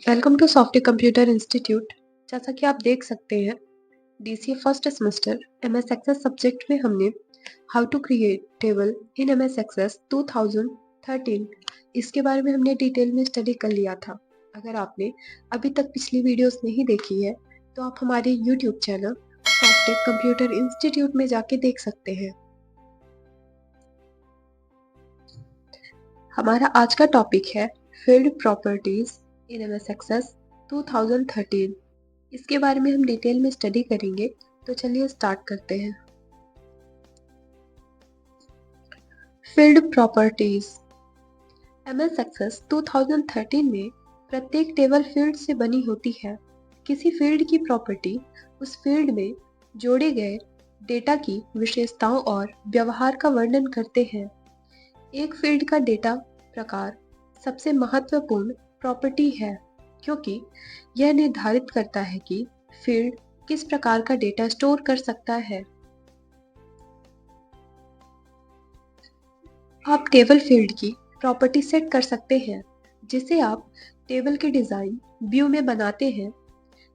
Welcome to software computer institute. जैसा कि आप देख सकते हैं, DCA first semester MS Access subject में हमने how to create table in MS Access 2013 इसके बारे में हमने डिटेल में स्टडी कर लिया था। अगर आपने अभी तक पिछली वीडियोस नहीं देखी है तो आप हमारे YouTube channel software computer institute में जाके देख सकते हैं। हमारा आज का टॉपिक है field properties in MS Access 2013। इसके बारे में हम डिटेल में स्टडी करेंगे, तो चलिए स्टार्ट करते हैं। फील्ड प्रॉपर्टीज एमएस एक्सेस 2013 में प्रत्येक टेबल फील्ड से बनी होती है। किसी फील्ड की प्रॉपर्टी उस फील्ड में जोड़े गए डेटा की विशेषताओं और व्यवहार का वर्णन करते हैं। एक फील्ड का डेटा प्रकार सबसे महत्वपूर्ण प्रॉपर्टी है, क्योंकि यह निर्धारित करता है कि फील्ड किस प्रकार का डेटा स्टोर कर सकता है। आप टेबल फील्ड की प्रॉपर्टी सेट कर सकते हैं, जिसे आप टेबल के डिजाइन व्यू में बनाते हैं।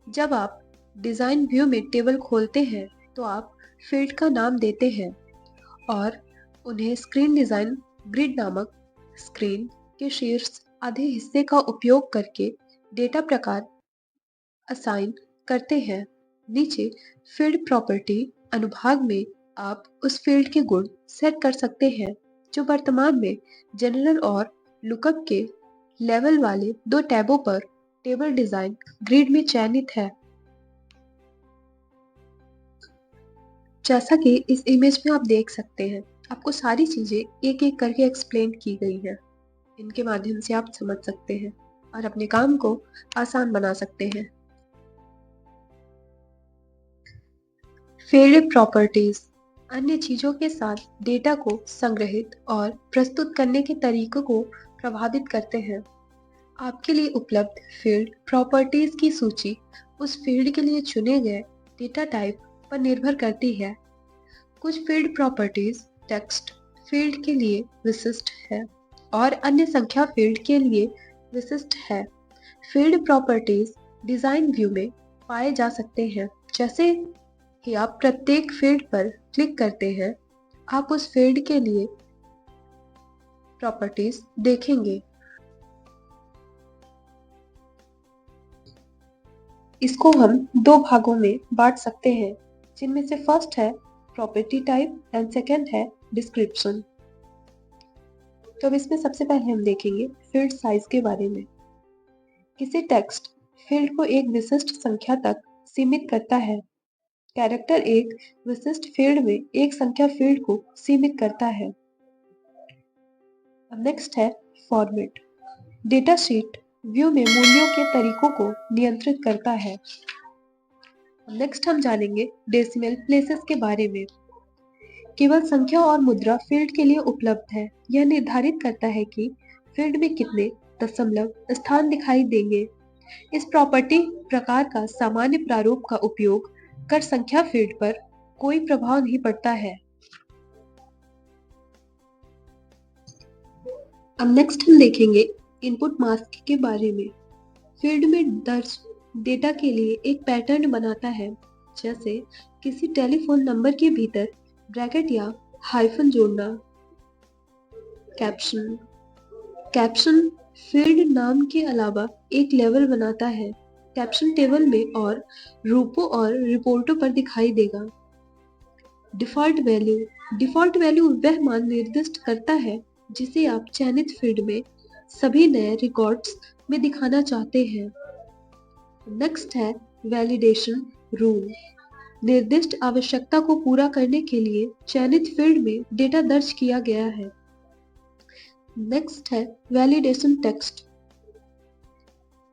जब आप डिजाइन व्यू में टेबल खोलते हैं तो आप फील्ड का नाम देते हैं और उन्हें स्क्रीन डिजाइन ग्रिड नामक स्क्रीन के शीर्ष आधे हिस्से का उपयोग करके डेटा प्रकार असाइन करते हैं। नीचे फील्ड प्रॉपर्टी अनुभाग में आप उस फील्ड के गुण सेट कर सकते हैं जो वर्तमान में जनरल और लुकअप के लेवल वाले दो टैबों पर टेबल डिजाइन ग्रिड में चयनित है। जैसा कि इस इमेज में आप देख सकते हैं, आपको सारी चीजें एक एक करके एक्सप्लेन की गई हैं। इनके माध्यम से आप समझ सकते हैं और अपने काम को आसान बना सकते हैं। फील्ड प्रॉपर्टीज अन्य चीजों के साथ डेटा को संग्रहित और प्रस्तुत करने के तरीकों को प्रभावित करते हैं। आपके लिए उपलब्ध फील्ड प्रॉपर्टीज की सूची उस फील्ड के लिए चुने गए डेटा टाइप पर निर्भर करती है। कुछ फील्ड प्रॉपर्टीज टेक्स्ट फील्ड के लिए विशिष्ट है और अन्य संख्या फील्ड के लिए विशिष्ट है। फील्ड प्रॉपर्टीज डिजाइन व्यू में पाए जा सकते हैं। जैसे ही आप प्रत्येक फील्ड पर क्लिक करते हैं, आप उस फील्ड के लिए प्रॉपर्टीज देखेंगे। इसको हम दो भागों में बांट सकते हैं, जिनमें से फर्स्ट है प्रॉपर्टी टाइप एंड सेकेंड है डिस्क्रिप्शन। तो अब इसमें सबसे पहले हम देखेंगे फील्ड साइज के बारे में। किसी टेक्स्ट फील्ड को एक विशिष्ट संख्या तक सीमित करता है। कैरेक्टर एक विशिष्ट फील्ड में एक संख्या फील्ड को सीमित करता है। अब नेक्स्ट है फॉर्मेट। डेटा शीट व्यू में मूल्यों के तरीकों को नियंत्रित करता है। अब नेक्स्ट हम जानेंगे डेसिमल प्लेसेस के बारे में। केवल संख्या और मुद्रा फील्ड के लिए उपलब्ध है। यह निर्धारित करता है कि फील्ड में कितने दशमलव स्थान दिखाई देंगे। इस प्रॉपर्टी प्रकार का सामान्य प्रारूप का उपयोग कर संख्या फील्ड पर कोई प्रभाव नहीं पड़ता है। अब नेक्स्ट हम देखेंगे इनपुट मास्क के बारे में। फील्ड में दर्ज डेटा के लिए एक पैटर्न बनाता है, जैसे किसी टेलीफोन नंबर के भीतर ब्रैकेट या हाइफन जोड़ना। कैप्शन कैप्शन फील्ड नाम के अलावा एक लेवल बनाता है। कैप्शन टेबल में और रूपों और रिपोर्टों पर दिखाई देगा। डिफॉल्ट वैल्यू वह मान निर्दिष्ट करता है जिसे आप चयनित फील्ड में सभी नए रिकॉर्ड्स में दिखाना चाहते हैं। नेक्स्ट है वैलिडेशन रूल। निर्दिष्ट आवश्यकता को पूरा करने के लिए चयनित फील्ड में डेटा दर्ज किया गया है। नेक्स्ट है वैलिडेशन टेक्स्ट।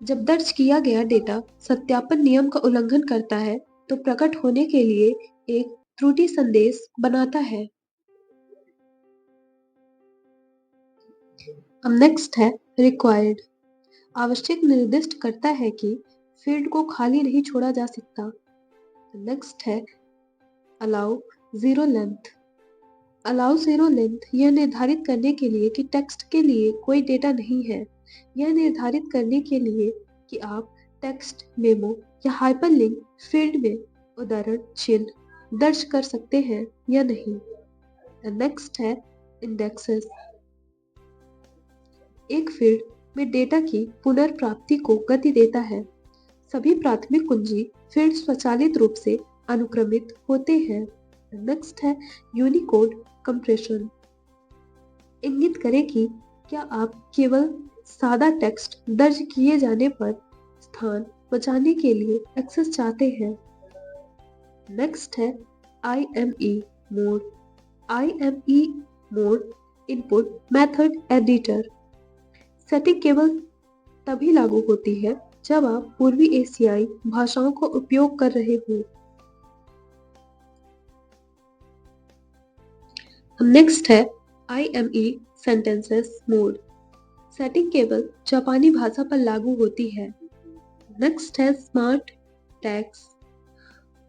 जब दर्ज किया गया डेटा सत्यापन नियम का उल्लंघन करता है तो प्रकट होने के लिए एक त्रुटि संदेश बनाता है। अब नेक्स्ट है रिक्वायर्ड। आवश्यक निर्दिष्ट करता है कि फील्ड को खाली नहीं छोड़ा जा सकता। नेक्स्ट है allow zero length. Allow zero length यह निर्धारित करने के लिए कि टेक्स्ट के लिए कोई डेटा नहीं है। यह निर्धारित करने के लिए कि आप टेक्स्ट मेमो या हाइपरलिंक फील्ड में उदाहरण चिन्ह दर्ज कर सकते हैं या नहीं। नेक्स्ट है इंडेक्सेस। एक फील्ड में डेटा की पुनर्प्राप्ति को गति देता है। सभी प्राथमिक कुंजी फील्ड स्वचालित रूप से अनुक्रमित होते हैं। नेक्स्ट है यूनिकोड कंप्रेशन। इंगित करें कि क्या आप केवल सादा टेक्स्ट दर्ज किए जाने पर स्थान बचाने के लिए एक्सेस चाहते हैं। नेक्स्ट है IME mode. IME mode input method editor setting केवल तभी लागू होती है जब आप पूर्वी एशियाई भाषाओं को उपयोग कर रहे हों। नेक्स्ट है IME सेंटेंसेस मोड। सेटिंग केवल जापानी भाषा पर लागू होती है। नेक्स्ट है स्मार्ट टैग्स।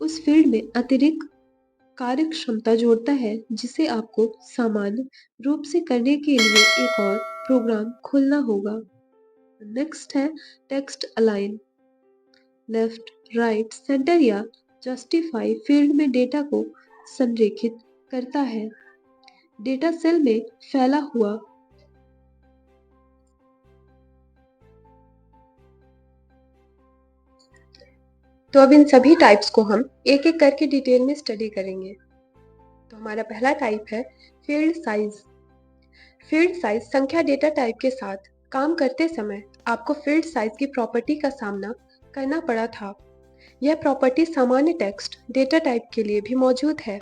उस फील्ड में अतिरिक्त कार्य क्षमता जोड़ता है जिसे आपको सामान्य रूप से करने के लिए एक और प्रोग्राम खोलना होगा। नेक्स्ट है text align. Left, right, centre या जस्टिफाई फील्ड में डेटा को संरेखित करता है। डेटा सेल में फैला हुआ तो अब इन सभी टाइप्स को हम एक एक करके डिटेल में स्टडी करेंगे। तो हमारा पहला टाइप है फील्ड साइज। फील्ड साइज संख्या डेटा टाइप के साथ काम करते समय आपको फील्ड साइज की प्रॉपर्टी का सामना करना पड़ा था। यह प्रॉपर्टी सामान्य टेक्स्ट डेटा टाइप के लिए भी मौजूद है।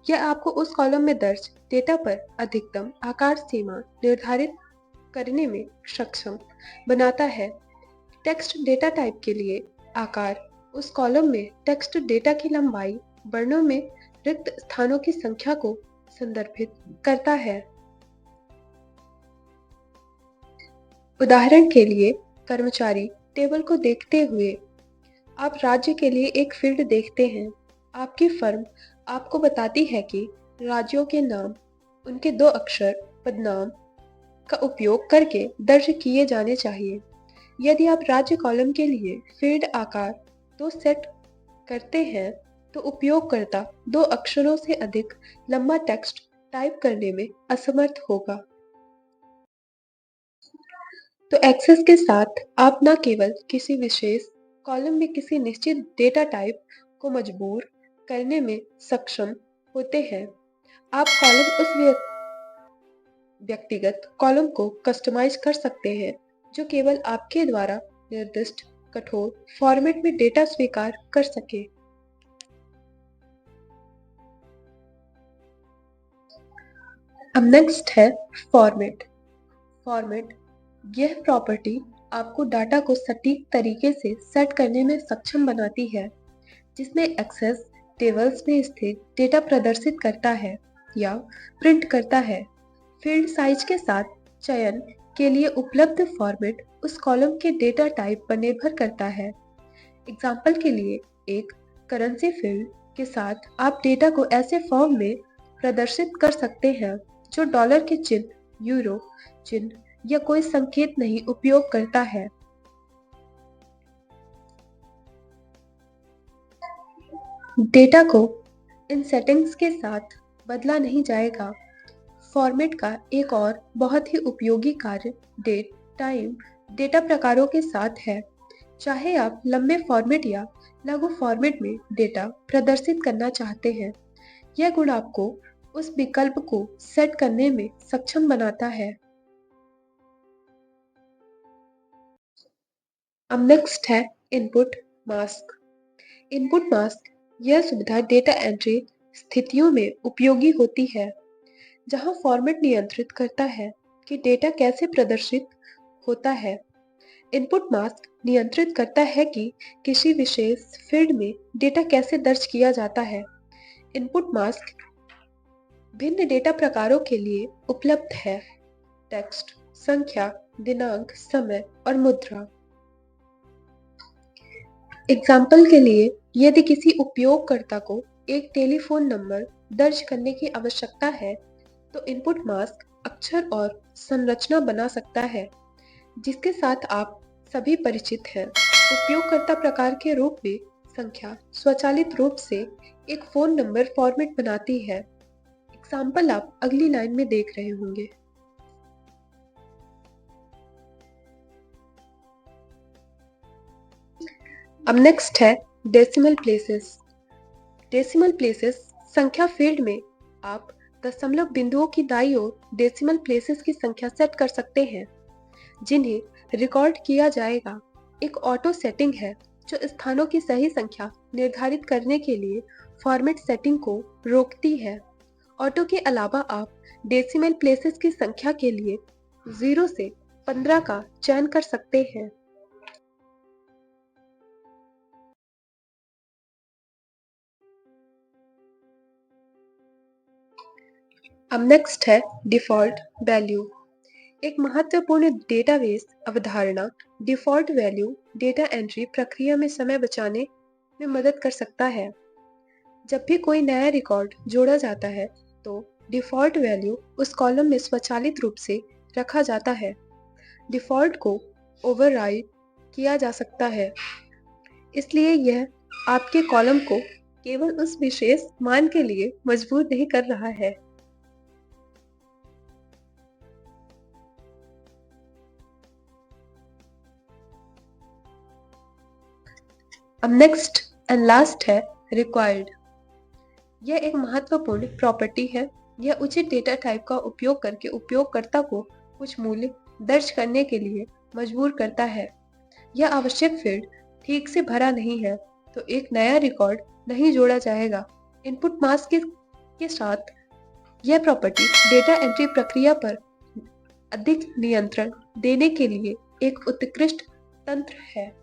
यह आपको उस कॉलम में दर्ज डेटा पर अधिकतम आकार सीमा निर्धारित करने में सक्षम बनाता है। टेक्स्ट डेटा टाइप के लिए आकार उस कॉलम में टेक्स्ट डेटा की लंबाई वर्णों में रिक्त स्थानों की संख्या को संदर्भित करता है। उदाहरण के लिए कर्मचारी टेबल को देखते हुए आप राज्य के लिए एक फील्ड देखते हैं। आपकी फर्म आपको बताती है कि राज्यों के नाम उनके 2 अक्षर पदनाम का उपयोग करके दर्ज किए जाने चाहिए। यदि आप राज्य कॉलम के लिए फील्ड आकार 2 सेट करते हैं तो उपयोगकर्ता 2 अक्षरों से अधिक लंबा टेक्स्ट टाइप करने में असमर्थ होगा। तो एक्सेस के साथ आप न केवल किसी विशेष कॉलम में किसी निश्चित डेटा टाइप को मजबूर करने में सक्षम होते हैं, आप कॉलम उस व्यक्तिगत कॉलम को कस्टमाइज कर सकते हैं जो केवल आपके द्वारा निर्दिष्ट कठोर फॉर्मेट में डेटा स्वीकार कर सके। अब नेक्स्ट है फॉर्मेट। फॉर्मेट यह प्रॉपर्टी आपको डाटा को सटीक तरीके से सेट करने में सक्षम बनाती है, जिसमें एक्सेस टेबल्स में स्थित डेटा प्रदर्शित करता है या प्रिंट करता है। फील्ड साइज के साथ चयन के लिए उपलब्ध फॉर्मेट उस कॉलम के डेटा टाइप पर निर्भर करता है। एग्जाम्पल के लिए एक करेंसी फील्ड के साथ आप डेटा को ऐसे फॉर्म में प्रदर्शित कर सकते हैं जो डॉलर के चिन्ह, यूरो चिन्ह या कोई संकेत नहीं उपयोग करता है। डेटा को इन सेटिंग्स के साथ बदला नहीं जाएगा। फॉर्मेट का एक और बहुत ही उपयोगी कार्य डेट टाइम डेटा प्रकारों के साथ है। चाहे आप लंबे फॉर्मेट या लघु फॉर्मेट में डेटा प्रदर्शित करना चाहते हैं, यह गुण आपको उस विकल्प को सेट करने में सक्षम बनाता है। अब नेक्स्ट है इनपुट मास्क। इनपुट मास्क यह सुविधा डेटा एंट्री स्थितियों में उपयोगी होती है, जहां फॉर्मेट नियंत्रित करता है कि डेटा कैसे प्रदर्शित होता है। इनपुट मास्क नियंत्रित करता है कि किसी विशेष फील्ड में डेटा कैसे दर्ज किया जाता है। इनपुट मास्क भिन्न डेटा प्रकारों के लिए उपलब्ध है: टेक्स्ट, संख्या, दिनांक, समय और मुद्रा। एग्जाम्पल के लिए, यदि किसी उपयोगकर्ता को एक टेलीफोन नंबर दर्ज करने की आवश्यकता है, तो इनपुट मास्क अक्षर और संरचना बना सकता है जिसके साथ आप सभी परिचित हैं। उपयोगकर्ता प्रकार के रूप में संख्या स्वचालित रूप से एक फोन नंबर फॉर्मेट बनाती है। एग्जाम्पल आप अगली लाइन में देख रहे होंगे। अब नेक्स्ट है डेसिमल प्लेसेस। डेसिमल प्लेसेस संख्या फील्ड में आप दशमलव बिंदुओं की दाईं ओर डेसिमल प्लेसेस की संख्या सेट कर सकते हैं जिन्हें रिकॉर्ड किया जाएगा। एक ऑटो सेटिंग है जो स्थानों की सही संख्या निर्धारित करने के लिए फॉर्मेट सेटिंग को रोकती है। ऑटो के अलावा आप डेसिमल प्लेसेस की संख्या के लिए 0 से 15 का चयन कर सकते हैं। अब नेक्स्ट है डिफॉल्ट वैल्यू। एक महत्वपूर्ण डेटाबेस अवधारणा डिफॉल्ट वैल्यू डेटा एंट्री प्रक्रिया में समय बचाने में मदद कर सकता है। जब भी कोई नया रिकॉर्ड जोड़ा जाता है तो डिफॉल्ट वैल्यू उस कॉलम में स्वचालित रूप से रखा जाता है। डिफॉल्ट को ओवरराइड किया जा सकता है, इसलिए यह आपके कॉलम को केवल उस विशेष मान के लिए मजबूर नहीं कर रहा है। अब नेक्स्ट एंड लास्ट है रिक्वायर्ड। यह एक महत्वपूर्ण प्रॉपर्टी है। यह उचित डेटा टाइप का उपयोग करके उपयोगकर्ता को कुछ मूल्य दर्ज करने के लिए मजबूर करता है। यह आवश्यक फील्ड ठीक से भरा नहीं है तो एक नया रिकॉर्ड नहीं जोड़ा जाएगा। इनपुट मास्क के साथ यह प्रॉपर्टी डेटा एंट्री प्रक्रिया पर अधिक नियंत्रण देने के लिए एक उत्कृष्ट तंत्र है।